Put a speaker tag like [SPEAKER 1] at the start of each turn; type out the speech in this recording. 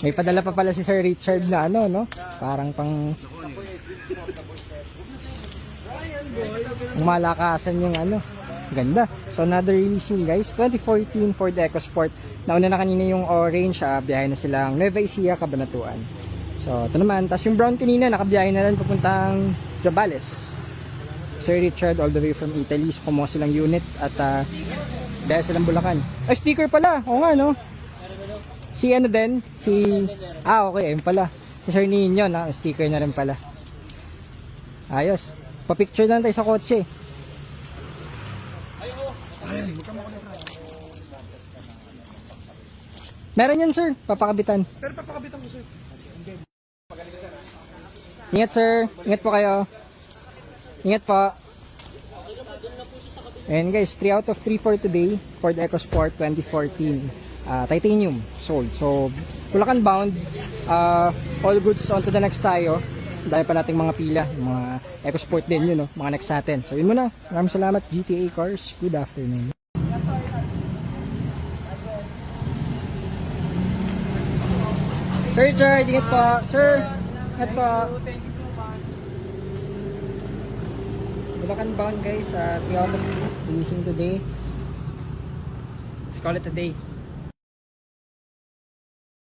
[SPEAKER 1] May padala pa pala si Sir Richard na ano, no? Parang pang malakasan yung ano. Ganda. So another releasing guys, 2014 Ford EcoSport. Nauna na kanina yung orange, biyahe na silang Nueva Ecija, Cabanatuan. So ito naman, tapos yung brown kanina, nakabiyahe na rin papuntang Zambales. Sir Richard all the way from Italy, so kumuha silang unit at dahil silang Bulacan. Ay, sticker pala, oo nga no. Si ano din, okay, ayun pala. Si Sir Nino, sticker na rin pala. Ayos. Pa-picture lang tayo sa kotse. Meron yan sir, papakabitan.
[SPEAKER 2] Pero papakabitan ko sir.
[SPEAKER 1] Ingat sir, ingat po kayo. Ingat po. And guys, 3 out of 3 for today. Ford EcoSport 2014. Titanium sold. So, Bulacan bound. All goods on to the next tayo. Dahil pa nating mga pila. Mga EcoSport din yun, no? Mga next natin. So, yun muna. Maraming salamat GTA Cars. Good afternoon. Sir Richard, ingat po. Sir, ingat po. Bulacan bound guys. 3 out of 3 releasing today. Let's call it a day.